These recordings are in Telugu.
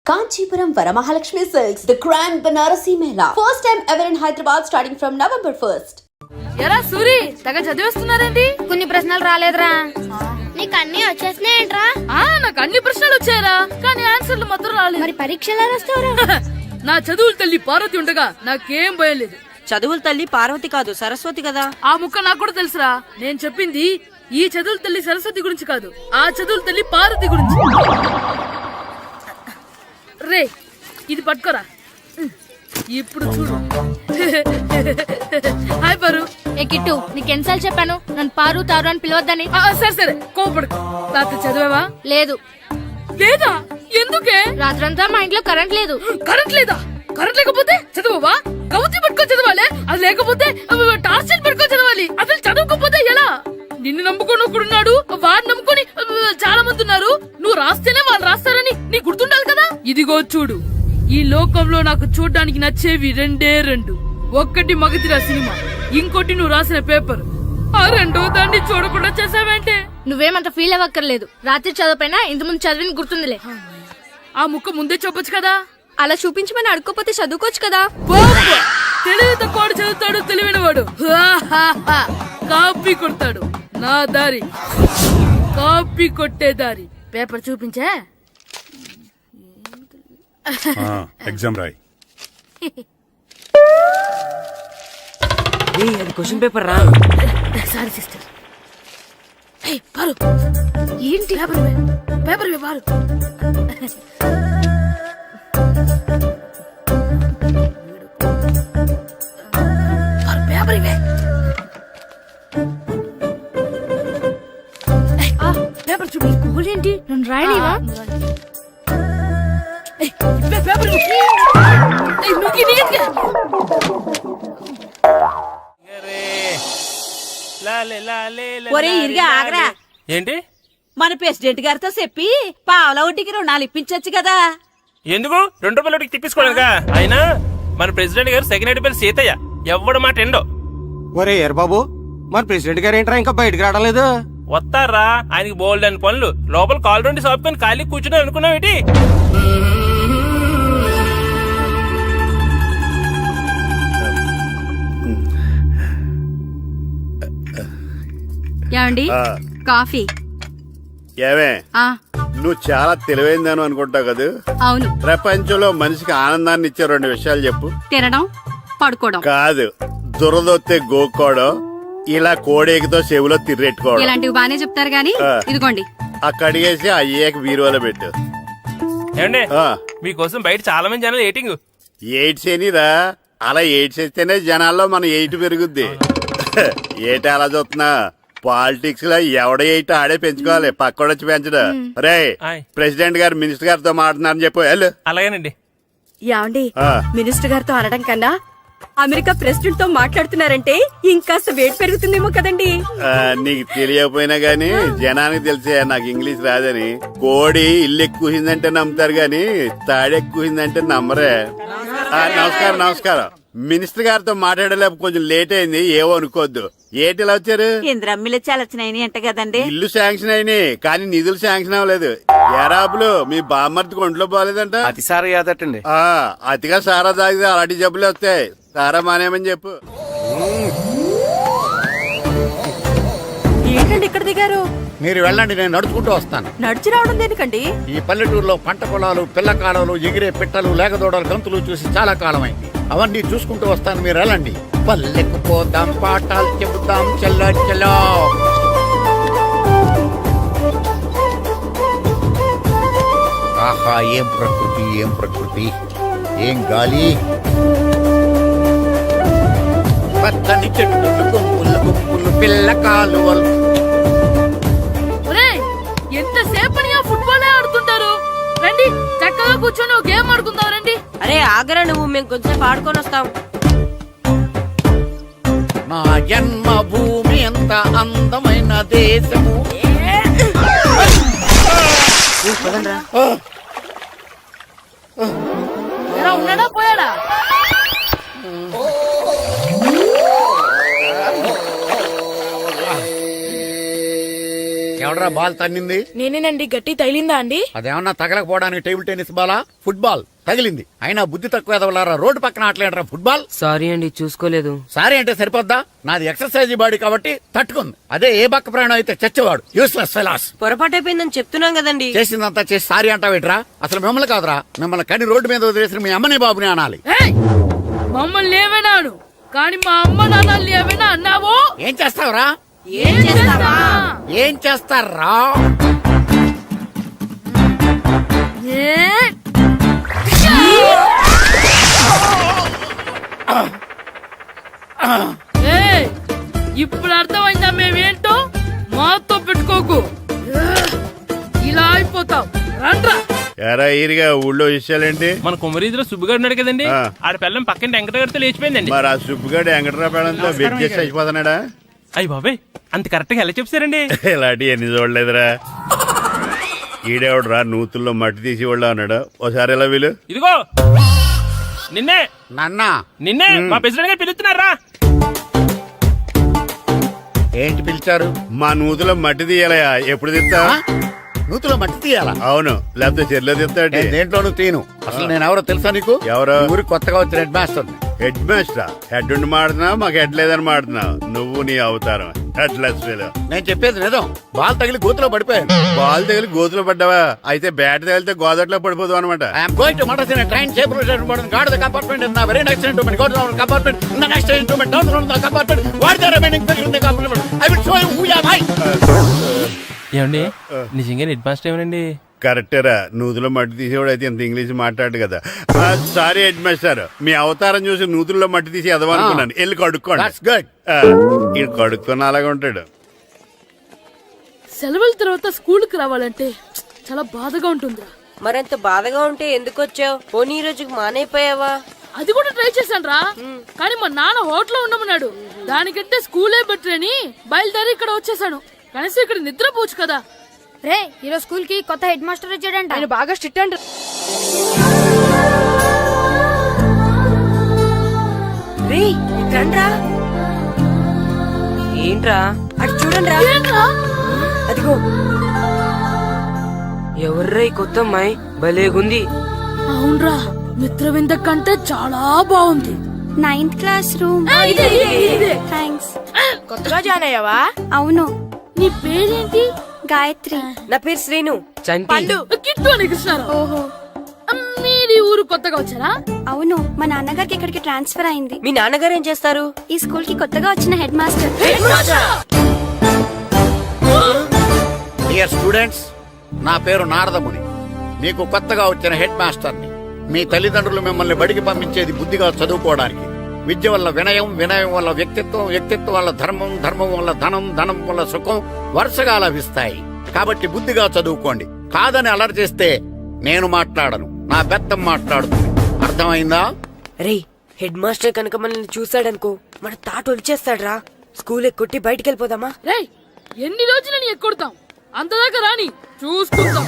Kanchipuram Varamahalakshmi Silks, the Grand Banarasi Mela. First time ever in Hyderabad starting from November 1st. ఎరా సూరి తెగ చదివేస్తున్నారేంటి? కొన్ని ప్రశ్నలు రాలేదురా. నీకు అన్ని వచ్చేసినాయంట్రా? నాకు అన్ని ప్రశ్నలు వచ్చాయరా, కానీ ఆన్సర్లు మాత్రం రాలేదు. మరి పరీక్షలు రాస్తావురా? నా చదువుల తల్లి పార్వతి ఉండగా నాకేం భయం లేదు. చదువుల తల్లి పార్వతి కాదు సరస్వతి కదా. ఆ ముక్క నాకు కూడా తెలుసురా. నేను చెప్పింది ఈ చదువుల తల్లి సరస్వతి గురించి కాదు, ఆ చదువుల తల్లి పార్వతి గురించి. రే ఇది పట్టుకోరా, ఇప్పుడు చూడు. హాయ్ పారు. ఏ కిట్టు, నీకు ఎన్నిసార్లు చెప్పాను నన్ను పారు తారు అని పిలవద్దని? సరే సరే కోపడుకో. రాత్రి చదివావా? లేదు. లేదా? ఎందుకే? రాత్రంతా మా ఇంట్లో కరెంట్ లేదు. కరెంట్ లేదా? కరెంట్ లేకపోతే చదవవా? కవతి పట్టుకొని చదవాలి, అది లేకపోతే టార్చ్ పట్టుకొని చదవాలి. అసలు చదవకపోతే ఎలా? నిన్ను నమ్ముకొని ఒకడున్నాడు, వాడిని నమ్ముకొని చాలా మంది ఉన్నారు. నువ్వు రాస్తేనే వాళ్ళు రాస్తారని నీకు గుర్తుండాలి కదా. ఇదిగో చూడు, ఈ లోకంలో నాకు చూడడానికి నచ్చేవి రెండే రెండు. ఒక్కటి మగతిరా సినిమా, ఇంకోటి నువ్వు రాసిన పేపర్. ఆ రెండో దాన్ని చూడకుండా చేసావేంటే? నువ్వేమంత ఫీల్ అవ్వక్కర్లేదు. రాత్రి చదవపోయినా ఇంతకుముందు చదివిన గుర్తుందిలే. ఆ ముక్క ముందే చెప్పొచ్చు కదా. అలా చూపించమని అడుక్కోపోతే చదువుకోవచ్చు కదా. తెలివి తక్కువ చదువుతాడు, తెలివైన వాడు కాపీ కొడతాడు. నా దారి కాపీ కొట్టే దారి. పేపర్ చూపించే. ఎగ్జామ్ రాయి. అది క్వశ్చన్ పేపర్ రా. Sorry sister. పారు ఏంటి? పేపర్ పారు. పేపర్ ఇవే. పేపర్ చూపి. గోల్ ఏంటి? నన్ను రాయలేవా? పేపర్ ఒరే ఇరిగా ఆగరా. ఏంటి? మన ప్రెసిడెంట్ గారితో చెప్పి పావలా వడ్డీకి రుణాలు ఇప్పించొచ్చు కదా. ఎందుకు? 2 రూపాయల వడ్డీకి తిప్పించుకోలేదుగా. అయినా మన ప్రెసిడెంట్ గారు సెకండ్ హెడ్ పేరు సీతయ్య, ఎవ్వడు మాట ఎండో. ఒరే ఎర్రబాబు, మన ప్రెసిడెంట్ గారు ఏంట్రా ఇంకా బయటకు రావడం లేదు? వస్తారా, ఆయనకి బోల్డ్ అని పనులు. లోపల కాల్ రెండు సాపుకొని ఖాళీ కూర్చుని అనుకున్నావు ఏంటి? ఏమండి కాఫీ? ఏమే, నువ్వు చాలా తెలివైందని అనుకుంటావు కదా. అవును. ప్రపంచంలో మనిషికి ఆనందాన్ని ఇచ్చే 2 విషయాలు చెప్పు. తినడం, పడుకోవడం. కాదు, దురదొత్తే గోక్కోవడం, ఇలా కోడేకితో చెవులో తిర్రెట్టుకోవడం. ఇలాంటివి బానే చెప్తారు గానీ ఇదిగోండి. అక్కడిగేసి అయ్యేకి బీరువాలో పెట్టు. ఏమండి, మీకోసం బయట చాలా మంది జనాలు ఎయిటింగ్. ఎయిడ్స్ ఏనిరా, అలా ఎయిడ్స్ ఇస్తేనే జనాల్లో మన ఎయిట్ పెరుగుద్ది. ఏటి అలా చూస్తున్నా? పాలిటిక్స్ లో ఎవడ ఎయిట్ ఆడే పెంచుకోవాలి, పక్కోడొచ్చి పెంచడం. రే ప్రెసిడెంట్ గారు మినిస్టర్ గారితో మాట్లాడుతున్నారని చెప్పు. వెళ్ళు. అలాగేనండి. యాండి, మినిస్టర్ గారితో అనడం కన్నా అమెరికా ప్రెసిడెంట్ తో మాట్లాడుతున్నారంటే ఇంకాస్త వెయిట్ పెరుగుతుందేమో కదండి. నీకు తెలియకపోయినా గానీ జనానికి తెలిసే నాకు ఇంగ్లీష్ రాదని. కోడి ఇల్లు ఎక్కువసిందంటే నమ్ముతారు గాని తాడెక్కువసిందంటే నమ్మరే. నమస్కారం నమస్కారం. మినిస్టర్ గారితో మాట్లాడలేక కొంచెం లేట్ అయింది, ఏవో అనుకోవద్దు. ఏటి ఇలా వచ్చారు? ఇంద్రమ్మిలు చాలచ్చినాయి అంట కదండి. ఇల్లు శాంక్షన్ అయినాయి కానీ నిధులు శాంక్షన్ అవ్వలేదు. ఎరాబులు మీ బామ్మర్తికి ఒంట్లో పోలేదంట. అతిసారి యాదటండి. అతిగా సారా తాగితే అలాంటి జబ్బులు వస్తాయి. సారా మానేమని చెప్పు. ఏంటండి ఇక్కడ దిగారు? మీరు వెళ్ళండి, నేను నడుచుకుంటూ వస్తాను. నడిచి రావడం దేనికండి? ఈ పల్లెటూరులో పంట పొలాలు, పిల్ల కాలాలు, ఎగిరే పిట్టలు, లేకదోడలు, గంతులు చూసి చాలా కాలమైంది. అవన్నీ చూసుకుంటూ వస్తాను, మీరు వెళ్ళండి. పల్లెకు పోదాం, పాఠాలు చెబుతాం, చల్లో చల్లో. ఆహా, ఏం ప్రకృతి, ఏం ప్రకృతి, ఏం గాలి. పచ్చని చెట్లు, గుంపులు గుంపులు, పిల్ల కాలువలు. ఎంతసేపని ఆ ఫుట్బాల్ ఆడుతుంటారు. రండి చక్కగా కూర్చొని ఒక గేమ్ ఆడుకుందాం. రండి. అరే ఆగరా నువ్వు, మేము కొంచెం ఆడుకొని వస్తాం. నా జన్మభూమి ఎంత అందమైన దేశము. ఉన్నాడా పోయాడా? ఎవడరా బాల్ తన్నింది? నేనేనండి. గట్టి తగిలిందా అండి? అదేమన్నా తగలకపోవడానికి టేబుల్ టెన్నిస్ బాలా, ఫుట్బాల్ తగిలింది. అయినా బుద్ధి తక్కువ ఎదవలారా, రోడ్డు పక్కన ఆటలేడరా ఫుట్బాల్. సారీ అండి, చూసుకోలేదు. సారీ అంటే సరిపోద్దా? నాది ఎక్సర్సైజ్ బాడీ కాబట్టి తట్టుకుంది. అదే ఏ బక్క ప్రాణం అయితే చచ్చేవాడు. Useless fellas. పొరపాటు అయిపోయిందని చెప్తున్నాం కదండి. చేసిందంతా చేసి సారీ అంటావేట్రా? అసలు మిమ్మల్ని కాదురా, మిమ్మల్ని కని రోడ్డు మీద వదిలేసిన మీ అమ్మని బాబుని అనాలి. ఏయ్! మమ్మల్ని ఏమైనాను కానీ మా అమ్మ నాన్నల్ని ఏమైనా అన్నావో ఏం చేస్తావురా? ఏం చేస్తారా? ఏయ్! ఇప్పుడు అర్థమైందా మేమేంటో? మాతో పెట్టుకోకు, ఇలా అయిపోతావు. రండ్రా. ఎరా ఈరిగా ఊళ్ళో విషయాలేంటి? మన కుమరీధిలో సుబ్బుగాడు ఉన్నాడు కదండి, ఆ. ఆడ పిల్లం పక్కన వెంకటగారితో లేచిపోయిందండి. మరి ఆ సుబ్బుగాడు వెంకటరాపేడంతో వెయిట్ చేసి అయిపోతున్నాడా? అయ్యి బాబాయ్, అంత కరెక్ట్ గా ఎలా చెప్తారండి? ఇలాంటి ఎన్ని చూడలేదురా. ఈడేవడరా నూతుల్లో మట్టి తీసి వాళ్ళు అన్నాడు. ఓసారి ఎలా వీలు? ఇదిగో నిన్నే నాన్నా నిన్నే మా ప్రెసిడెంట్ గారు పిలుస్తున్నారా? ఏంటి పిలిచారు? మా నూతులో మట్టి తీయాలయా. ఎప్పుడు తీస్తా? నూతులో మట్టి తీయాలా? అవును, లేకపోతే చెర్లో తీస్తాడు. నేను దేంట్లోనూ తీను. అసలు నేను ఎవరో తెలుసా నీకు? ఎవరు? ఈ ఊరికి కొత్తగా వచ్చిన head master. Head master head ఉండి మాడుతున్నావు, మాకు హెడ్ లేదని మాడుతున్నావు. నువ్వు నీ అవతారం హెడ్ లెస్. నేను చెప్పేది నిజం. బాల్ తగిలి గోతులో పడిపోయాను. బాల్ తగిలి గోతులో పడ్డావా? అయితే బ్యాట్ తగిలితే గోదట్లో పడిపోదు అనమాట. ఐఎమ్ గోయింగ్ టు మడస్ in train table guard the compartment in very next instrument go down compartment in the next instrument down from the compartment what the remaining fill in the compartment I will show you who you are. ఏమండి నిజంగా హెడ్ మాస్టర్ ఏమనండి? కరెక్టరా, నూతులో మట్టి తీసేవాడు అయితే ఇంత ఇంగ్లీష్ మాట్లాడు కదా. సారీ హెడ్ మాస్టర్, మీ అవతారం చూసి నూతుల్లో మట్టి తీసి ఎదవనుకున్నాను. వెళ్ళి కడుక్కోండి. That's good. ఇది కడుక్కున్న అలాగే ఉంటాడు. సెలవుల తర్వాత స్కూల్కి రావాలంటే చాలా బాధగా ఉంటుందిరా. మరంత బాధగా ఉంటే ఎందుకు వచ్చావు? పోనీ ఈ రోజుకి మానైపోయావా? అది కూడా ట్రై చేశాను రా, కానీ మా నాన్న హోటల్లో ఉండమన్నాడు. దానికంటే స్కూలే బెటర్ అని బయలుదేరి ఇక్కడ వచ్చేసాను. కనీసం ఇక్కడ నిద్రపోవచ్చు కదా. రే, ఈరోజు స్కూల్ కి కొత్త హెడ్ మాస్టర్ వచ్చాడంట. ఆయన బాగా స్ట్రిక్ట్ అంట. రే రండ్రా. ఏంట్రా? అటు చూడండి రా. ఏంట్రా? అదిగో ఎవర్రా ఈ కొత్త అమ్మాయి? భలేగుంది. అవునరా, మిత్రవింద కంటే చాలా బాగుంది. 9th class room. థ్యాంక్స్. కొత్తగా జాయిన్ అయ్యావా? అవును. నీ పేరేంటి? గాయత్రి. నా పేరు శ్రీను. చంటి. కిట్టు అని కృష్ణారావు. ఓహో. మీరు ఈ ఊరు కొత్తగా వచ్చారా? అవును, మా నాన్నగారికి ఇక్కడికి ట్రాన్స్ఫర్ అయింది. మీ నాన్నగారు ఏం చేస్తారు? ఈ స్కూల్ కి కొత్తగా వచ్చిన హెడ్ మాస్టర్. డియర్ స్టూడెంట్స్, నా పేరు నారదముని. మీకు కొత్తగా వచ్చిన హెడ్ మాస్టర్ని. మీ తల్లిదండ్రులు మిమ్మల్ని బడికి పంపించేది బుద్ధిగా చదువుకోవడానికి. విద్య వల్ల వినయం, వినయం వల్ల వ్యక్తిత్వం, వ్యక్తిత్వం వల్ల ధర్మం, ధర్మం వల్ల ధనం, ధనం వల్ల సుఖం వరుసగా లభిస్తాయి. కాబట్టి బుద్ధిగా చదువుకోండి. కాదని అలర్ చేస్తే నేను మాట్లాడను, నా బెత్తం మాట్లాడుతుంది. అర్థమైందా? రే, హెడ్ మాస్టర్ కనుక మనల్ని చూసాడనుకో మన తాట వచ్చేస్తాడ్రా. స్కూల్ ఎక్కొట్టి బయటికి వెళ్ళిపోదామా? రేయ్, ఎన్ని రోజులని ఎక్కొడతాం? అంతదాకా రాని చూసుకుంటాం.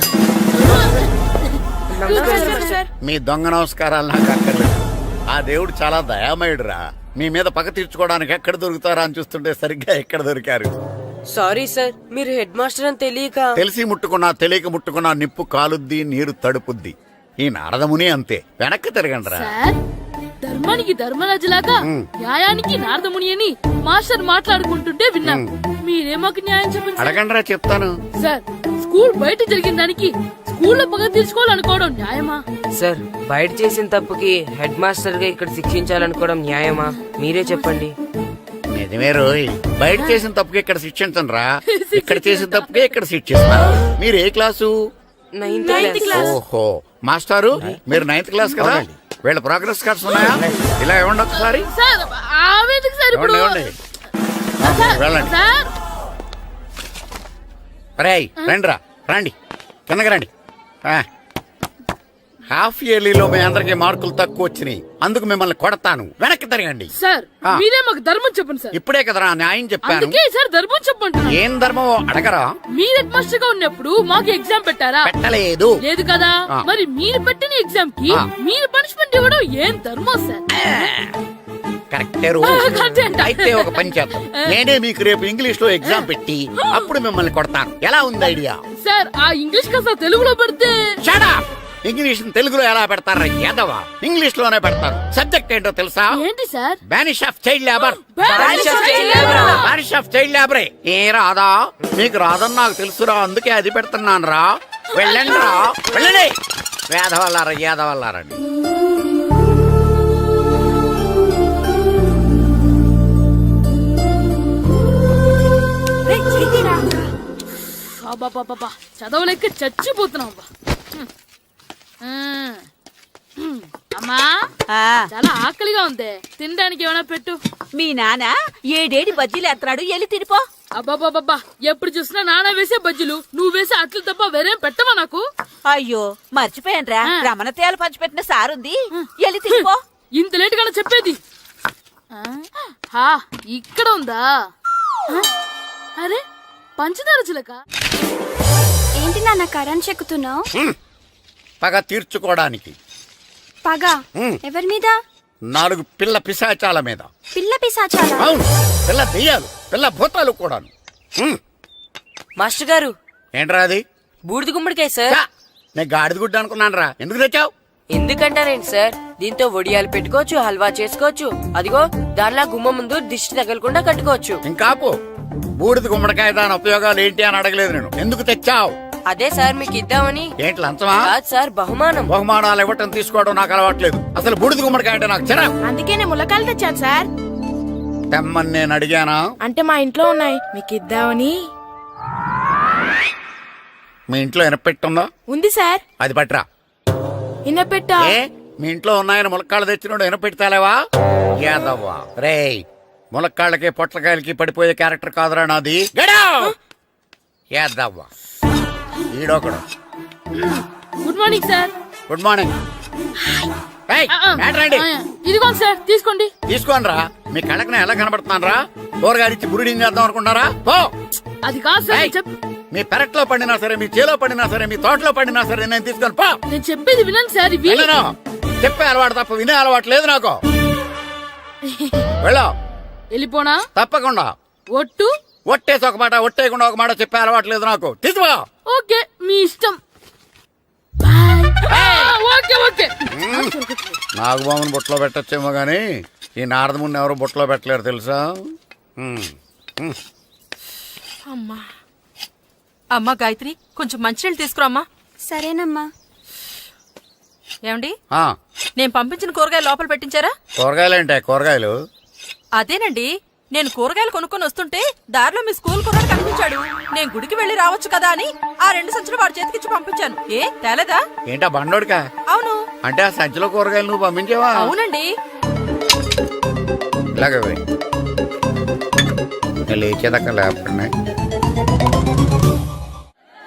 మీ దొంగ నమస్కారాలు నాకు అక్కర్లేదు. ఆ దేవుడు చాలా దయామయుడురా. మీ మీద పగ తీర్చుకోవడానికి ఎక్కడ దొరుకుతారా అని చూస్తుంటే సరిగ్గా ఎక్కడ దొరికారు. సారీ సార్, మీరు హెడ్ మాస్టర్ అని తెలియక. తెలిసి ముట్టుకున్నా తెలియక ముట్టుకున్నా నిప్పు కాలుద్ది, నీరు తడుపుద్ది. ఈ నారదముని అంతే. వెనక్కి తిరగండి రా. సార్, ధర్మానికి ధర్మరాజులాగా న్యాయానికి నారదముని అని మాస్టర్ మాట్లాడుకుంటుంటే విన్నాం. మీరే మాకు న్యాయం చెప్పండి. అడగండిరా, చెప్తాను. సార్, స్కూల్ బయట జరిగిన దానికి స్కూల్లో పగ తీర్చుకోవాలనుకోవడం న్యాయమా? సార్, బయట చేసిన తప్పుకి హెడ్ మాస్టర్ గా ఇక్కడ శిక్షించాలనుకోవడం న్యాయమా? మీరే చెప్పండి. నిజమే రోయ్, బయట చేసిన తప్పుకి ఇక్కడ శిక్షించను రా. ఇక్కడ చేసిన తప్పుకే ఇక్కడ శిక్షిస్తున్నారు. మీరు ఏ క్లాసు? 9th class. ఓహో, మాస్టారు మీరు 9th క్లాస్ కదా? వీళ్ళ ప్రోగ్రెస్ కార్డ్స్ ఉన్నాయా? ఇలా ఇవ్వండి ఒకసారి. సార్, ఆవేదకు సార్ ఇప్పుడు. ఇవ్వండి. వెళ్ళండి. సార్, రేయ్ రండి రా, రండి కిందకి రండి. హాఫ్ ఇయర్లీలో మీ అందరికి మార్కులు తక్కువ వచ్చినాయి, అందుకు మిమ్మల్ని కొడతాను. వెనక్కి తిరగండి. సార్, మీరే మాకు ధర్మం చెప్పండి సార్. ఇప్పుడే కదరా న్యాయం చెప్పాను. అందుకే సార్ ధర్మం చెప్పంటున్నా. ఏం ధర్మం అడగరా? మీరు హెడ్ మాస్టర్ గా ఉన్నప్పుడు మాకు ఎగ్జామ్ పెట్టారా? పెట్టలేదు. లేదు కదా. మరి మీరు పెట్టిన ఎగ్జామ్ కి మీరు పనిష్మెంట్ ఇవ్వడం ఏం ధర్మం సార్? కరెక్టే రో. అయితే ఒక పని చేద్దాం, నేనే మీకు రేపు ఇంగ్లీష్ లో ఎగ్జామ్ పెట్టి అప్పుడు మిమ్మల్ని కొడతాను. ఎలా ఉంది ఐడియా? సార్ ఆ ఇంగ్లీష్ కాస్త తెలుగులో పెడితే. Shut up! ఇంగ్లీష్ తెలుగులో ఎలా పెడతారా యాదవా? ఇంగ్లీష్ లోనే పెడతారు. సబ్జెక్ట్ ఏంటో తెలుసా? ఏంటి sir? Banish of child labour. Banish of child labor. Banish of child లేబరే. ఏ రాదా? మీకు రాదని నాకు తెలుసురా, అందుకే అది పెడుతున్నాను రా. వెళ్ళండి రా, వెళ్ళండి. వేదవల్లారా, యాదవల్లారండి. అబ్బా చదవలేక చచ్చిపోతున్నాం అబ్బా. అమ్మా ఆ, చాలా ఆకలిగా ఉంది, తినడానికి ఏమైనా పెట్టు. మీ నాన్న ఏడేడి బజ్జీలు ఎత్తాడు, ఎల్లి తినిపో. అబ్బాబాబా ఎప్పుడు చూసినా నాన్న వేసే బజ్జీలు, నువ్వు వేసే అట్లు తప్ప వేరేం పెట్టవా నాకు? అయ్యో మర్చిపోయానురా, రమణ తేలు పంచిపెట్టిన సారుంది, ఎల్లి తినిపో. ఇంత లేట్ గా చెప్పేది. హా ఇక్కడ ఉందా? అరే పంచదార చిలక. ఏంటి నాన్న కరెంట్ చెక్కుతున్నావు? పగ తీర్చుకోవడానికి. పగ ఎవరి మీద? 4 పిల్ల పిశాచాల మీద. పిల్ల పిశాచాలా? అవును, పిల్ల దెయ్యాలు, పిల్ల భూతాలు కూడాను. మాస్టర్ గారు, ఏంట్రా అది? బూడిద గుమ్మడికాయ సార్. ఛా, నేను గాడిద గుడ్డ అనుకున్నాను రా. ఎందుకు తెచ్చావు? ఎందుకంటారేంటి సార్, దీంతో వడియాలు పెట్టుకోవచ్చు, హల్వా చేసుకోవచ్చు. అదిగో దానిలా గుమ్మ ముందు దిష్టి తగలకుండా కట్టుకోవచ్చు. ఇంకాపు, బూడిద గుమ్మడికాయ దాని ఉపయోగాలు ఏంటి అని అడగలేదు నేను. ఎందుకు తెచ్చావు? అదే సార్ మీకు ఇద్దామని. ఏంటి లంచమా? కాదు సార్, బహుమానం. బహుమానాలు ఇవ్వటం తీసుకోవడం నాకు అలవాట్లేదు. అసలు బూడిద గుమ్మడికాయ అంటే నాకు చిరా. అందుకే నేను ములకాలు తెచ్చాను సార్. తెమ్మని నేను అడిగానా? అంటే మా ఇంట్లో ఉన్నాయి, మీకు ఇద్దామని. మీ ఇంట్లో ఎనపెట్టుందా? ఉంది సార్. అది పట్రా. ఇన్నపెట్టా? ఏ, మీ ఇంట్లో ఉన్నాయని ములక్కాళ్ళు తెచ్చినోడు ఎనపెట్టాలేవా? యాదవ్వా రేయ్, ములక్కాళ్ళకి పొట్లకాయలకి పడిపోయే క్యారెక్టర్ కాదురా నాది. యాదవ్వా ఈడొకడు. Good morning sir. Good morning. ఇదిగో సార్ తీసుకోండి. తీసుకోండి రా. మీ కళ్ళకి నేను ఎలా కనబడుతున్నాను రా? కూరగాయలిచ్చి బురుడీని చేద్దాం అనుకుంటారా? పో. అది కాదు సార్, ఏయ్, మీ పెరట్లో పండినా సరే, మీ చేలో పండినా సరే, మీ తోటలో పండినా సరే, నేను తీసుకొని పో. నేను చెప్పేది వినండి సార్. ఇవి వెళ్ళను. చెప్పే అలవాటు తప్ప వినే అలవాటు లేదు నాకు. వెళ్ళావు వెళ్ళిపోనా? తప్పకుండా. ఒట్టు ఒట్టేసి ఒక మాట, ఒట్టేయకుండా ఒక మాట చెప్పే అలవాటు లేదు నాకు. తీసుకో. ఓకే మీ ఇష్టం. Okay okay. నాగబాబుని బుట్టలో పెట్టచ్చేమో గాని ఈ నారదముని ఎవరు బుట్టలో పెట్టలేరు తెలుసా? అమ్మా గాయత్రి, కొంచెం మంచినీళ్ళు తీసుకురామ్మా. సరేనమ్మా. ఏమండి, ఆ, నేను పంపించిన కూరగాయలు లోపల పెట్టించారా? కూరగాయలు ఏంటే? కూరగాయలు అదేనండి, నేను కూరగాయలు కొనుక్కొని వస్తుంటే దారిలో మీ స్కూల్ కుర్రాడు కనిపించాడు. నేను గుడికి వెళ్లి రావచ్చు కదా అని ఆ 2 సంచులు వాడి చేతికిచ్చి పంపించాను. ఏ తేలేదా? ఏంటా బండోడికా? అవును. అంటే ఆ సంచిలో కూరగాయలు నువ్వు పంపించావా? అవునండి. ఇలాగే లేచేదాకా లేపండి.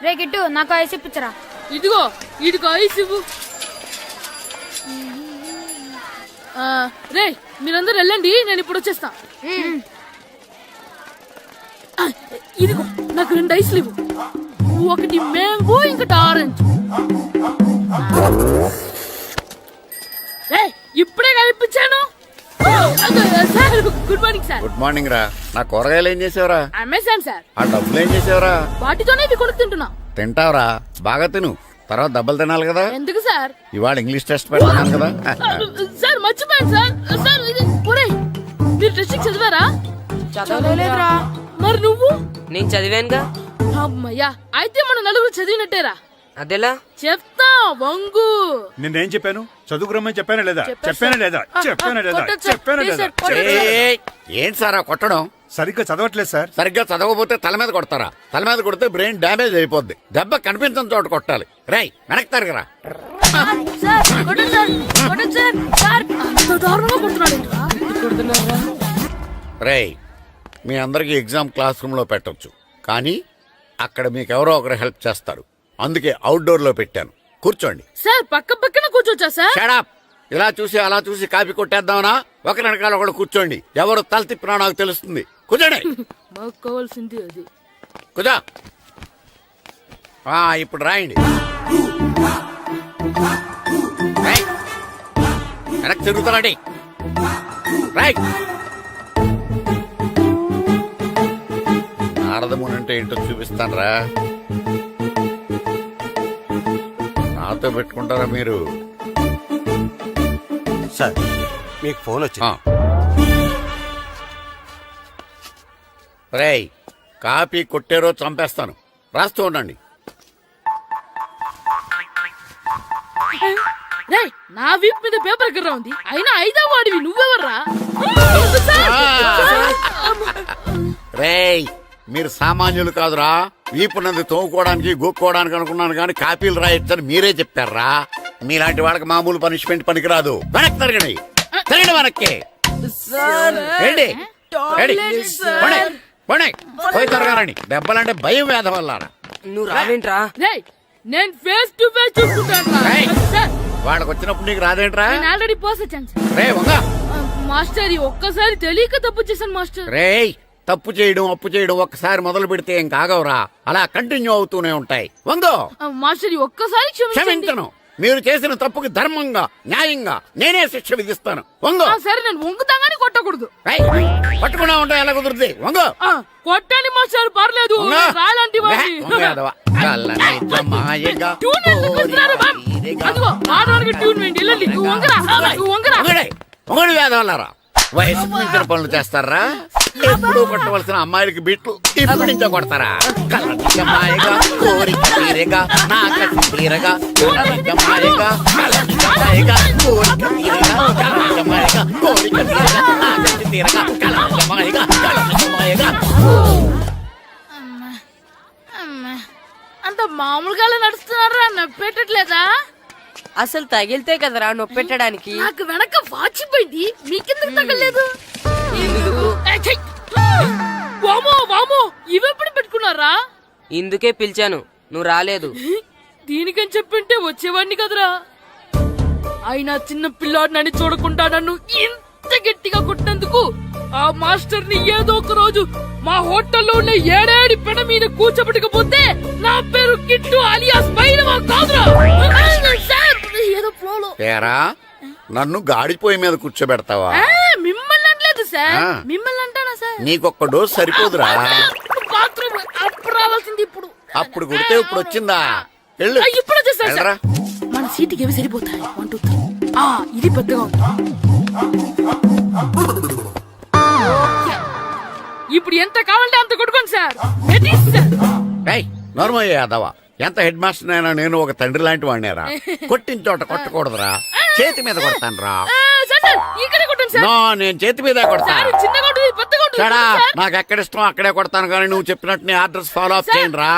రే గిట్టు, నాకు ఐస్ ఇప్పించరా. ఇదిగో ఇదిగో ఐస్ ఇవ్వు. రే మీరందరూ వెళ్ళండి, నేను ఇప్పుడు వచ్చేస్తా. ఇదిగో నాకు 2 ఐస్లు ఇవ్వు. ఒకటి మ్యాంగో, ఇంకటి ఆరెంజ్. ఇప్పుడే కనిపించాను. Sir good morning sir. Good morning రా. నా కూరగాయలు ఏం చేసావురా? Amazon sir. ఆ డబ్బులు ఏం చేసావురా? వాటితోనే ఇవి కొనుక్కు తింటున్నా. తింటావురా, బాగా తిను. తర్వాత దెబ్బలు తినాలి కదా. ఎందుకు సార్? ఇవాళ ఇంగ్లీష్ టెస్ట్ పెడతాను కదా. సార్ మర్చిపోయాను సార్. సార్ ఇది ఒరేయ్, మీరు టెస్టింగ్ చదివారా? చదవలేదురా. మరి నువ్వు? నేను చదివానుగా. అమ్మయ్యా, అయితే మన నలుగురు చదివినట్టేరా. అదెలా? చెప్తా వంగు. నిన్నేం చెప్పాను? చదువుకురమ్మని చెప్పానా లేదా? చెప్పానా లేదా? చెప్పానా లేదా? కొట్టొచ్చు. చెప్పానా లేదా? ఏయ్, ఏంటి సారా కొట్టడం? సరిగ్గా చదవట్లేదు సార్. సరిగ్గా చదవకపోతే తల మీద కొడతారా? తల మీద కొడితే బ్రెయిన్ డ్యామేజ్ అయిపోద్ది. దెబ్బ కనిపించిన చోట కొట్టాలి. రై వెనక్కి తరగరా. రై, మీ అందరికి ఎగ్జామ్ క్లాస్ రూమ్ లో పెట్టొచ్చు, కానీ అక్కడ మీకు ఎవరో ఒకరు హెల్ప్ చేస్తారు. అందుకే అవుట్డోర్ లో పెట్టాను. కూర్చోండి. సార్ పక్క పక్కన కూర్చోచ్చా సార్? Shut up. ఇలా చూసి అలా చూసి కాపీ కొట్టేద్దామనా? ఒకరి వెనకాల ఒకడు కూర్చోండి. ఎవరు తల తిప్పినా నాకు తెలుస్తుంది. కూర్చోండి. మాకు కావాల్సింది అది. కూర్చో. ఇప్పుడు రాయండి. వెనక్కి తిరుగుతారండి. రైట్. నారదముని అంటే ఏంటో చూపిస్తానరా. నాతో పెట్టుకుంటారా మీరు? సార్ మీకు ఫోన్ వచ్చింది. రేయ్, కాపీ కొట్టారో చంపేస్తాను. రాస్తూ ఉండండి. రేయ్, నా వీప్ మీద పేపర్ కర్ర ఉంది, అయినా 5వ వాడివి నువ్వెవర్రా? రేయ్, మీరు సామాన్యులు కాదురా. వీపునంది తోముకోవడానికి గోక్కోవడానికి అనుకున్నాను కానీ కాపీలు రాయొచ్చని మీరే చెప్పారా. మీలాంటి వాళ్ళకి మామూలు పనిష్మెంట్ పనికిరాదు. వెనక్కి తిరగండి. తిరగండి వెనక్కి. ఏంటి? పోయి తిరగారండి. దెబ్బలంటే భయం వేదం వల్ల. నువ్వు రావేంట్రా? రేయ్, నేను ఫేస్ టు ఫేస్ చూసుకుంటాను. వాళ్ళకి వచ్చినప్పుడు నీకు రాదేంట్రా? నేను ఆల్రెడీ పాస్ వచ్చాను సార్. రే వంగా. మాస్టర్, ఈ ఒక్కసారి తెలియక తప్పు చేశాను మాస్టర్. రేయ్, తప్పు చేయడం అప్పు చేయడం ఒక్కసారి మొదలు పెడితే ఏం కాగవరా. అలా కంటిన్యూ అవుతూనే ఉంటాయి. వందో. మాస్టర్, ఈ ఒక్కసారి క్షమించను. మీరు చేసిన తప్పుకి ధర్మంగా న్యాయంగా నేనే శిక్ష విధిస్తాను. వంగో. సరే, నేను వంగుతాగానే కొట్టకూడదు. పట్టుకున్నా ఉంటా ఎలా కుదురుతుంది. వంగో. కొట్టండి మాస్టర్, పర్లేదు. రాలాంటి వాడిని. ట్యూన్ ఎందుకు వేస్తున్నారు, మ్యామ్? అదిగో ఆడవానికి ట్యూన్ వేయండి. వెళ్ళండి. నువ్వు వంగరా, నువ్వు వంగరా. ఒకటి వేదవల్లారా. వయసుకు మించిన పనులు చేస్తారా? ఎప్పుడూ కొట్టవలసిన అమ్మాయిలకి బిట్లు ఇప్పుడు నుంచో కొడతారా? కళ్ళనిజమాయగా కోరిక తీరగా నా కసి తీరగా కళ్ళనిజమాయగా కళ్ళనిజమాయగా కోరిక తీరగా కళ్ళనిజమాయగా కోరిక తీరగా నా కసి తీరగా కళ్ళనిజమాయగా కళ్ళనిజమాయగా. అంత మామూలుగా నడుస్తున్నారా? నొప్పెట్టట్లేదా? అసలు తగిలితే కదరా నొప్పెట్టడానికి. నాకు వెనక వాచిపోయింది, మీకెందుకు తగలేదు? వామో వామో, ఇవెప్పుడు పెట్టుకున్నారా? ఇందుకే పిలిచాను, నువ్వు రాలేదు. దీనికని చెప్పింటే వచ్చేవాడిని కదరా. అయినా చిన్న పిల్లాడినని చూడకుండా నన్ను ఇంత గట్టిగా కొట్టినందుకు ఆ మాస్టర్ ని ఏదో ఒక రోజు మా హోటల్లో ఉన్న 7 పెడ మీద కూర్చోబెట్టకపోతే నా పేరు కిట్టు అలియాస్ బైరవా కాదురా. ఏదో ఫ్లోలో. తేరా, నన్ను గాడిపోయి మీద కూర్చోబెడతావా? మిమ్మల్ని అనలేదు సార్. మిమ్మల్ని అంటానా సార్? నీకొక్క డోస్ సరిపోదురా. బాత్రూమ్ అప్పుడు రావాల్సింది ఇప్పుడు. అప్పుడు కొడితే ఇప్పుడు వచ్చిందా? ఇప్పుడు వచ్చేసారు సార్. మన సీటుకి ఏవి సరిపోతాయి? 1 2 3. ఇది పెద్దగా ఉంది. ఇప్పుడు ఎంత కావాలంటే అంత కొట్టుకోండి సార్. నోర్మయ్య యాదవ, ఎంత హెడ్ మాస్టర్ అయినా నేను ఒక తండ్రి లాంటి వాడినేరా. కొట్టిన చోట కొట్టకూడదురా. చేతి మీద కొడతాను రా. నో, నేను చేతి మీద కొడతాను. నాకు ఎక్కడ ఇష్టం అక్కడే కొడతాను కానీ నువ్వు చెప్పినట్టు నీ ఆర్డర్స్ ఫాలో అప్ చేయండి రా.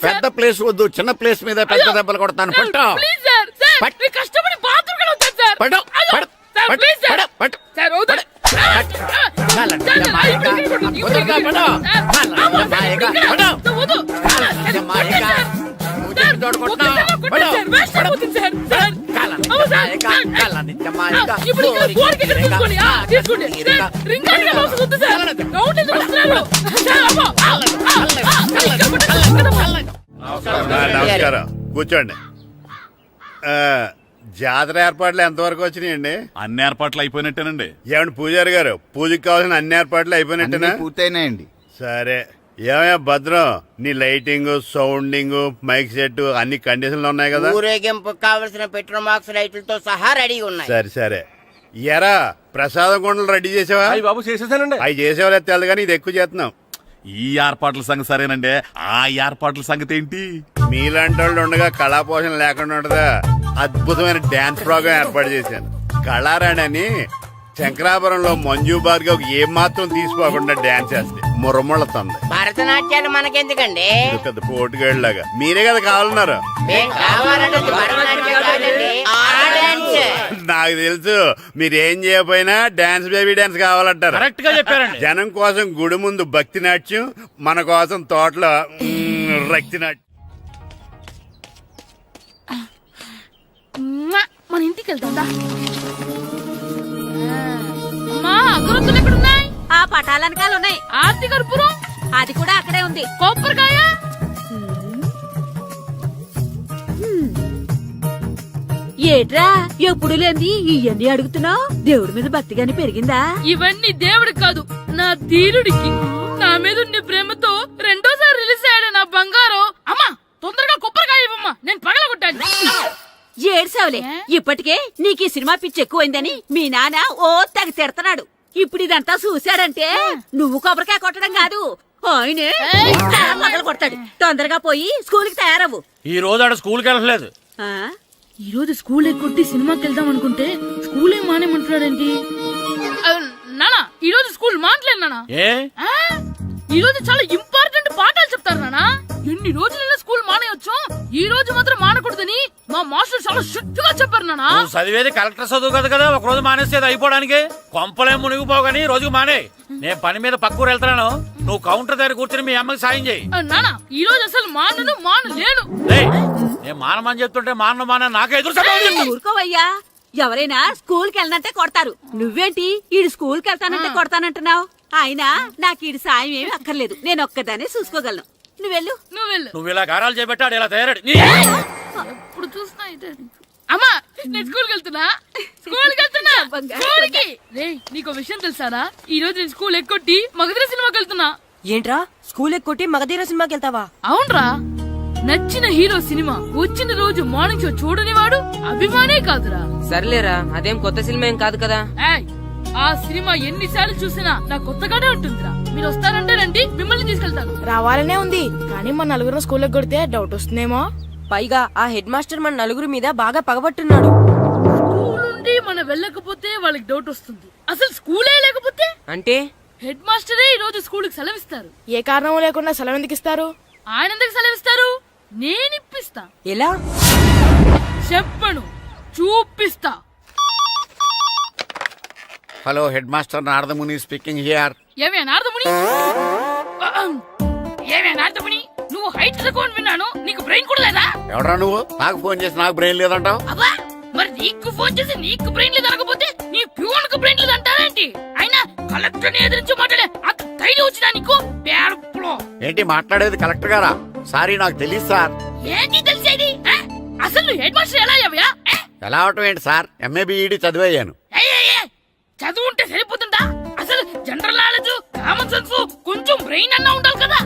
పెద్ద ప్లేస్ వద్దు, చిన్న ప్లేస్ మీద పెద్ద దెబ్బలు కొడతాను. పట్టు కష్టపడి బాత్రూమ్ కూడా వచ్చాను సార్. పట్టు పట్టు పట్టు. నమస్కారం, కూర్చోండి. జాతర ఏర్పాట్లు ఎంతవరకు వచ్చినాయండి? అన్ని ఏర్పాట్లు అయిపోయినట్టేనండి. ఏమండి పూజారి గారు, పూజకి కావాల్సిన అన్ని ఏర్పాట్లు అయిపోయినట్టేనా? పూర్తయినాయండి. సరే. ఏమయ్యా భద్రం, నీ లైటింగ్, సౌండింగ్, మైక్ సెట్ అన్ని కండిషన్లు ఉన్నాయి కదా? ఊరేగింపు కావలసిన పెట్రోల్ బాక్స్ లైట్లతో సహా రెడీ ఉన్నాయి. సరే సరే. ఎరా, ప్రసాదం కొండలు రెడీ చేసావా? బాబు చేసేసానండి. అవి చేసేవాళ్ళు తెలదు కానీ ఇది ఎక్కువ చేస్తున్నాం. ఈ ఏర్పాట్ల సంగతి సరేనండి, ఆ ఏర్పాట్ల సంగతి ఏంటి? మీలాంటి వాళ్ళు ఉండగా కళాపోషణ లేకుండా ఉండదా? అద్భుతమైన డాన్స్ ప్రోగ్రాం ఏర్పాటు చేశాను. కళారాణి అని శంకరాపురంలో మంజు భార్గవ్ ఏం మాత్రం తీసుకోకుండా డాన్స్ చేస్తే మురముళ్ళతుంది. భరతనాట్యాలు మనకెందుకండి? పెద్ద పోటుగాళ్ళలాగా మీరే కదా కావాలన్నారు. నాకు తెలుసు, మీరేం చేయకపోయినా డాన్స్ బేబీ డాన్స్ కావాలంటారు. కరెక్ట్ గా చెప్పారండి. జనం కోసం గుడి ముందు భక్తి నాట్యం, మన కోసం తోటలో రక్తి నాట్యం. మన ఇంటికి వెళ్తా. అమ్మా, అగరొత్తులు ఎక్కడున్నాయి? ఆ పటాలనకాల ఉన్నాయి. ఆర్తి కర్పూరం అది కూడా అక్కడే ఉంది. కొబ్బరికాయ ఏట్రా ఎప్పుడు లేని ఇవన్నీ అడుగుతున్నావు? దేవుడి మీద భక్తి గాని పెరిగిందా? ఇవన్నీ దేవుడికి కాదు, నా ధీరుడికి. నా మీద ఉండే ప్రేమతో రెండోసారి రిలీజ్ అయ్యాడు నా బంగారం. అమ్మా తొందరగా కొబ్బరికాయ ఇవ్వమ్మా, నేను పగలగొట్టాను. ఏడ్సావులే, ఇప్పటికే నీకు ఈ సినిమా పిచ్చి ఎక్కువైందని మీ నాన్న ఓ తెగ తిడతాడు. ఇప్పుడు ఇదంతా చూశాడంటే నువ్వు కొబ్బరికాయ కొట్టడం కాదు, ఆయనే మొదలు కొడతాడు. తొందరగా పోయి స్కూల్ కి తయారవ్వు. ఈ రోజు ఆడ స్కూల్కి వెళ్ళలేదు. ఆ? ఈ రోజు స్కూల్ ఎక్కొట్టి సినిమాకి వెళ్దాం అనుకుంటే స్కూల్ ఏం మానేమంటున్నాడేంటి? నానా ఈ రోజు స్కూల్ మానట్లేదు నానా. ఏ ఈ రోజు చాలా ఇంపార్టెంట్ పాఠాలు చెప్తారు నానా. ఎన్ని రోజులైనా స్కూల్ మానేయొచ్చు, ఈ రోజు మాత్రం మానకూడదని మా మాస్టర్ చాలా స్ట్రిక్ట్ గా చెప్పారు నానా. చదివేది కలెక్టర్ చదువు కదా కదా, ఒక రోజు మానేసేది అయిపోవడానికి. కొంపలేం మునిగిపోగాని రోజుకు మానే. నేను పని మీద పక్కూరు వెళ్తున్నాను, నువ్వు కౌంటర్ దగ్గర కూర్చొని మీ అమ్మకి సాయం చేయి. నానా ఈ రోజు అసలు మానలేను. నేను మానమని చెప్తుంటే మాన నాకే ఎదురు. ఊరుకోవయ్యా, ఎవరైనా స్కూల్ కి వెళ్ళనంటే కొడతారు. నువ్వేంటి ఈడు స్కూల్ కి వెళ్తానంటే కొడతానంటున్నావు? అయినా నాకు ఈడు సాయం ఏమి అక్కర్లేదు, నేను ఒక్కదానే చూసుకోగలను. నువ్వెళ్ళు. నువ్వు ఇలా గారాలు చేపెట్టాడు ఇలా తయారాడు. ఎప్పుడు చూసినా ఇదే. అమ్మా నేను స్కూల్కి వెళ్తున్నా. స్కూల్కి రేయ్, నీకు విషయం తెలుసారా? ఈ రోజు నేను స్కూల్ ఎక్కొట్టి మగధీర సినిమాకి వెళ్తున్నా. ఏంట్రా స్కూల్ ఎక్కొట్టి మగధీర సినిమాకి వెళ్తావా? అవునరా, నచ్చిన హీరో సినిమా వచ్చిన రోజు మార్నింగ్ షో చూడని వాడు అభిమానే కాదురా. సర్లేరా, అదేం కొత్త సినిమా ఏం కాదు కదా. ఏయ్, ఆ సినిమా ఎన్నిసార్లు చూసినా నాకు కొత్తగానే ఉంటుందిరా. మీరు వస్తారంటే రండి, మిమ్మల్ని తీసుకెళ్తాను. రావాలనే ఉంది, కానీ మన నలుగురు స్కూల్లో కొడితే డౌట్ వస్తుందేమో. పైగా ఆ హెడ్ మాస్టర్ మన నలుగురు మీద బాగా పగబట్టున్నాడు. స్కూల్ నుండి మనం వెళ్ళకపోతే వాళ్ళకి డౌట్ వస్తుంది. అసలు స్కూలే లేకపోతే అంటే హెడ్ మాస్టరే ఈ రోజు స్కూల్ కి సెలవిస్తారు. ఏ కారణం లేకుండా సెలవు ఎందుకు ఇస్తారు? ఆయన ఎందుకు సెలవిస్తారు? నేను ఇప్పిస్తా. ఎలా చెప్పను, చూపిస్తా. Hello, head master Naradamuni speaking here. ఏమే నారదముని, నువ్వు హైట్ తక్కువ విన్నాను, నీకు బ్రెయిన్ కూడా లేదా? ఎవడా నువ్వు? నాకు ఫోన్ చేసి నాకు బ్రెయిన్ లేదంటావు? అబ్బా, మరి నీకు ఫోన్ చేసి నీకు బ్రెయిన్ లేదు అనకపోతే నీ ప్యూన్ కు బ్రెయిన్ లేదు అంటారేంటి? అయినా కలెక్టర్ ని ఎదిరించి మాట్లాడే అంత ధైర్యం వచ్చినా నీకు? ఏంటి మాట్లాడేది? కలెక్టర్ గారా? సారీ, నాకు తెలియదు సార్. ఏంటి తెలిసేది? అసలు నువ్వు హెడ్ మాస్టర్ ఎలా అయ్యావా? ఎలా అవటం ఏంటి సార్, ఎంఏ బిఈడి చదివయ్యాను. చదువు ఉంటే సరిపోతుందా? అసలు జనరల్ నాలెడ్జ్, కామన్ సెన్స్, కొంచెం బ్రెయిన్ అన్నా ఉండాలి కదా.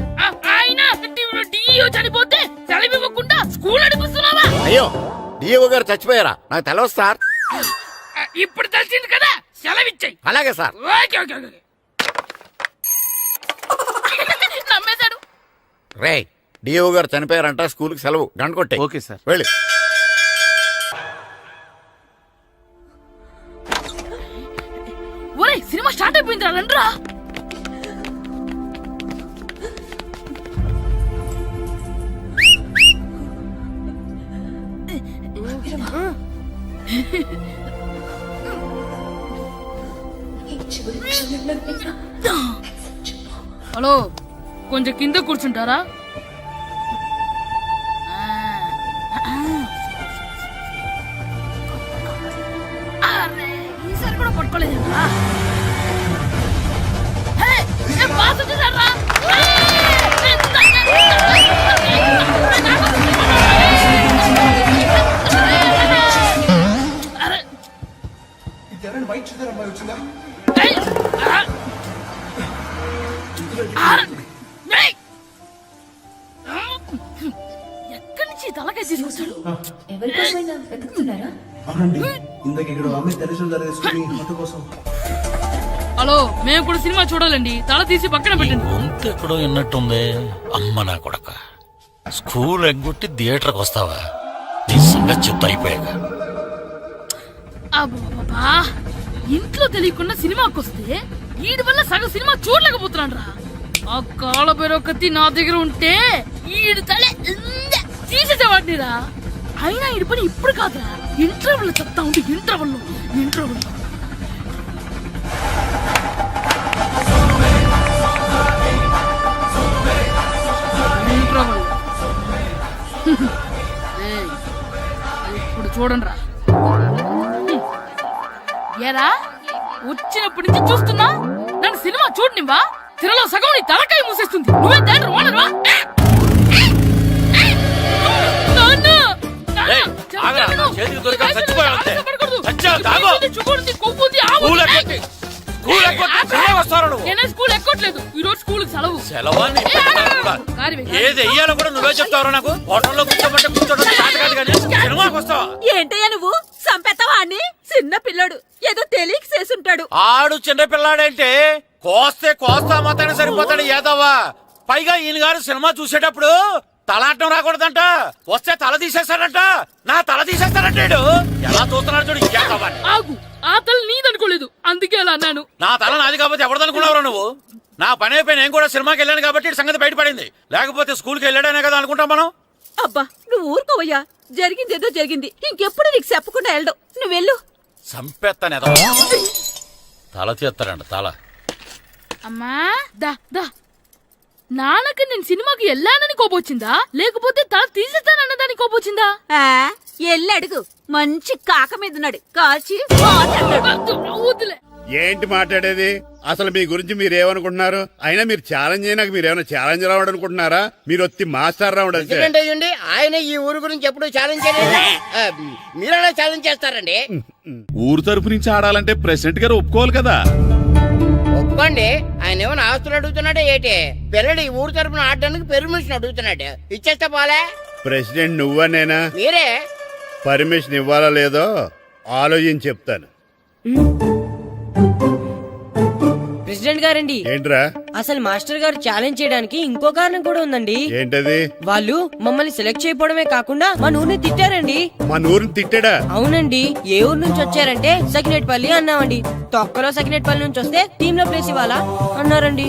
ఆయన డిఇఓ చనిపోతే సెలవు ఇవ్వకుండా స్కూల్ నడిపిస్తున్నావా? అయ్యో, డిఓ గారు చచ్చిపోయారా? నాకు తెలవదు సార్. ఇప్పుడు తెలిసింది కదా, సెలవిచ్చాయి. అలాగే సార్. నమ్మేశాడు. రే, డిఓ గారు చనిపోయారంట, స్కూల్ కి సెలవు, గంట కొట్టే. Okay sir. వెళ్ళి. ఒరే, సినిమా స్టార్ట్ అయిపోయిందిరా, రండ్రా. హలో, కొంచెం కింద కూర్చుంటారా? ఈసారి కూడా పట్టుకోలేదా? ఎక్కడి నుంచి తలకాయ తీసుకొచ్చాడు? హలో, మేము కూడా సినిమా చూడాలండి, తల తీసి పక్కన పెట్టండి. ఎక్కడో విన్నట్టుంది. అమ్మ నా కొడక, స్కూల్ ఎగ్గొట్టి థియేటర్కి వస్తావా? నీ సంగతి చెప్తా అయిపోయాక. అబ్బా, ఇంట్లో తెలియకుండా సినిమాకి వస్తే వీడి వల్ల సగం సినిమా చూడలేకపోతున్నాను రా. ఆ కాళ్ళ బెరొకతి నా దగ్గర ఉంటే ఈడు తలే తీసేసేవాడిని రా. అయినా ఈడి పని ఇప్పుడు కాదురా, ఇంటర్వెల్ చెప్తా ఉంటే ఇంటర్వెల్ ఇప్పుడు చూడండి రా. ఏరా, వచ్చినప్పటి నుంచి చూస్తున్నా, నన్ను సినిమా చూడనివ్వా? తిరలో సగం నీ తలకాయ మూసేస్తుంది. నువ్వే థియేటర్ ఓనర్వా? చేతికి దొరికా చచ్చిపోయావు అంతే. ఆవేశపడకూడదు. చచ్చావు, తాగు. నీకు షుగర్ ఉంది, కొవ్వు ఉంది, ఆవు స్కూల్ ఉంది. ఎక్కొట్టి స్కూల్ ఎక్కొట్టి సెలవు వస్తావు నువ్వు. నేనే స్కూల్ ఎక్కట్లేదు, ఈ రోజు స్కూల్ సెలవు. సెలవాన్ని కారివే. ఏది వెయ్యాలో కూడా నువ్వే చెప్తావు నాకు. హోటల్లో కూర్చోబట్టే కూర్చోడం చేత కాదు కానీ సినిమాకి వస్తావా? ఏంటయ్యా నువ్వు సంపెత్తవా అని? చిన్న పిల్లడు ఏదో తెలియక చేసుంటాడు. ఆడు చిన్న పిల్లాడంటే కోస్తా మాత్రమే సరిపోతాడు ఏదవ్వా. పైగా ఈయన గారు సినిమా చూసేటప్పుడు తలాటం రాకూడదంట, వస్తే తల తీసేస్తాడంట. నా తల తీసేస్తాడంటాడు. ఎలా చూస్తున్నాడు చూడు ఇంకేదవ్వా. ఆగు, ఆ తల నీదనుకోలేదు, అందుకే అలా అన్నాను. నా తల నాది కాబట్టి ఎవరిదనుకున్నావురా నువ్వు? నా పని అయిపోయి నేను కూడా సినిమాకి వెళ్ళాను కాబట్టి ఈ సంగతి బయటపడింది. లేకపోతే స్కూల్కి వెళ్ళాడనే కదా అనుకుంటాం మనం. అబ్బా నువ్వు ఊరుకోవయ్యా, జరిగిందేదో జరిగింది. ఇంకెప్పుడు నీకు చెప్పకుండా వెళ్ళడం. నువ్వు వెళ్ళు. సంపెత్తనే తల తీస్తాడంట తల. అమ్మా దా దా, నాన్నకి నేను సినిమాకి వెళ్ళానని కోపొచ్చిందా, లేకపోతే తల తీసేస్తానన్నదాని కోపొచ్చిందా? ఎల్లి అడుగు. మంచి కాక మీద ఉన్నాడు, కాల్చి వద్దులే. ఏంటి మాట్లాడేది? అసలు మీ గురించి మీరేమనుకుంటున్నారు? అయినా మీరు ఛాలెంజ్ అయినాక మీరు ఏమైనా ఛాలెంజ్ రావడం అనుకుంటున్నారా? మీరు వచ్చి మాస్టర్ రావడం అంతే. ఆయన ఈ ఊరు గురించి ఎప్పుడు ఛాలెంజ్ చేయలేదు. మీరెలా ఛాలెంజ్ చేస్తారండి? ఊరు తరపు నుంచి ఆడాలంటే ప్రెసిడెంట్ గారు ఒప్పుకోవాలి కదా. ఒప్పుకోండి. ఆయన ఏమైనా ఆస్తులు అడుగుతున్నాడే ఏంటి? పిల్లడు ఈ ఊరు తరపున ఆడడానికి పెర్మిషన్ అడుగుతున్నాడు. ఇచ్చేస్తే పోలే. ప్రెసిడెంట్ నువ్వా నేనా? మీరే. పర్మిషన్ ఇవ్వాలా లేదో ఆలోచించి చెప్తాను. ప్రెసిడెంట్ గారండి, ఏంట్రా? అసలు మాస్టర్ గారు ఛాలెంజ్ చేయడానికి ఇంకో కారణం కూడా ఉందండి. ఏంటది? వాళ్ళు మమ్మల్ని సెలెక్ట్ చేయకపోవడమే కాకుండా మా ఊరిని తిట్టారండి. మా ఊరిని తిట్టాడా? అవునండి. ఏ ఊరు నుంచి వచ్చారంటే సకినేట్పల్లి అన్నామండి. తొక్కలో సకినేట్పల్లి నుంచి వస్తే టీమ్ లో ప్లేస్ ఇవ్వాలా అన్నారండి.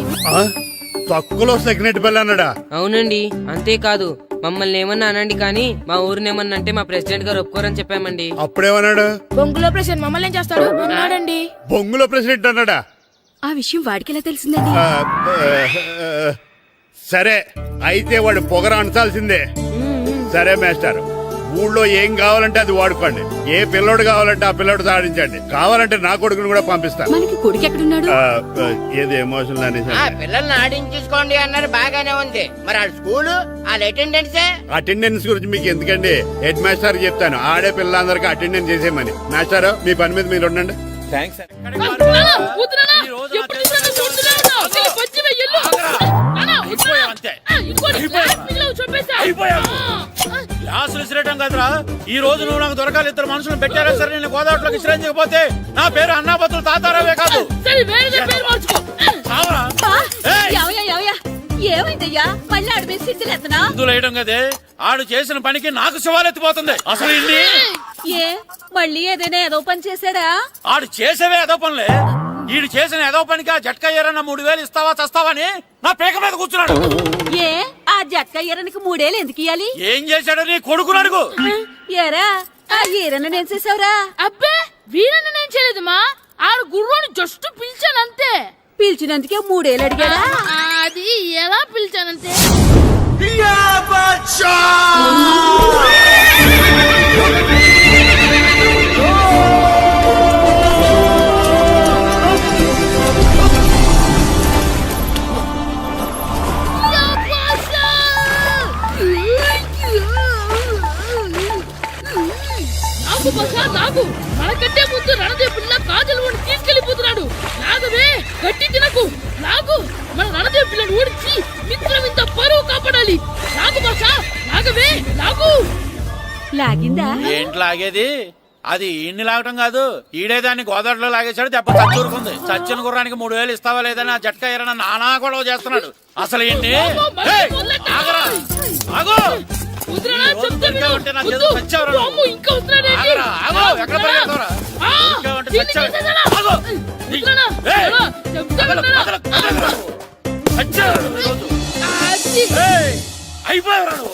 తక్కువలో సెగ్నెట్ బెల్ అన్నాడా? అవునండి. అంతేకాదు మమ్మల్ని ఏమన్నా అనండి కానీ మా ఊరిని ఏమన్నా అంటే మా ప్రెసిడెంట్ గారు ఒప్పుకోరని చెప్పామండి. అప్పుడేమన్నాడు? బొంగులో ప్రెసిడెంట్ మమ్మల్ని ఏం చేస్తాడు అన్నాడండి. బొంగులో ప్రెసిడెంట్ అన్నాడా? ఆ విషయం వాడికెలా తెలిసిందండి? సరే అయితే వాడు పొగర అంచాల్సిందే. సరే మాస్టర్, ఊళ్ళో ఏం కావాలంటే అది వాడుకోండి. ఏ పిల్లోడు కావాలంటే ఆ పిల్లోడు సాధించండి. కావాలంటే నా కొడుకుని కూడా పంపిస్తాను. మనకి కొడుకు ఎక్కడున్నాడు? ఏది ఎమోషనల్ అనేసి పిల్లల్ని ఆడించేసుకోండి అన్నారు, బాగానే ఉంది. మరి ఆ స్కూల్ అటెండెన్స్ గురించి మీకు ఎందుకండి? హెడ్ మాస్టర్ చెప్తాను. ఆడే పిల్లలందరికీ అటెండెన్స్ చేసేయమని. మాస్టర్ మీ పని మీద మీరు ఉండండి. క్లాసులు విసిరేయటం కదరా. ఈ రోజు నువ్వు నాకు దొరకాలి. ఇద్దరు మనుషులు పెట్టారా సరే, నేను గోదావరిలోకి విసిరించకపోతే నా పేరు అన్నాపతులు తాతారావే కాదు. ఏమైందయ్యా? మళ్ళీ ఆడు మీద సిద్ధులు ఎత్తనా? వేయడం కదే. ఆడు చేసిన పనికి నాకు శివాలెత్తిపోతుంది. అసలు ఇన్ని ఏ మళ్ళీ ఏదైనా ఏదో పని చేశాడా? ఆడు చేసేవే ఏదో పనులే. ఈడు చేసిన ఏదో పనికి ఆ జట్కా ఏరన్నా 3000 ఇస్తావా చస్తావని నా పేక మీద కూర్చున్నాడు. ఏ ఆ జట్కా ఈరనికి 3 ఏళ్ళు ఎందుకు ఇయ్యాలి? ఏం చేశాడో నీ కొడుకుని అడుగు. ఏరా ఆ ఈరన్న నేను చేసావురా? అబ్బే వీరన్న నేను చేయలేదమ్మా, ఆడు గుర్రాన్ని జస్ట్ పిలిచానంతే. పిలిచినందుకే 3 ఏళ్ళు అడిగాడా? అది ఎలా పిలిచానంతే. నాకు మనకంటే ముందు రణదేవ్ పిల్ల కాజల్ ఓడి తీసుకెళ్లిపోతున్నాడు. నాగవే గట్టి తినకు. నాగు మన రణదేవ్ పిల్లని ఓడించి మిత్రం ఇంత పరువు కాపాడాలి. నాగు భాష నాగవే నాగు. లాగిందా? ఏంటి లాగేది? అది ఈయన్ని లాగటం కాదు, ఈడే దాన్ని గోదావరిలో లాగేశాడు. దెబ్బ చచ్చూరుకుంది. చచ్చిన గుర్రానికి 3000 ఇస్తావా లేదని ఆ జట్కా ఏరన్నా నానా గొడవ చేస్తున్నాడు. అసలు ఏంటి? అయిపోయావు.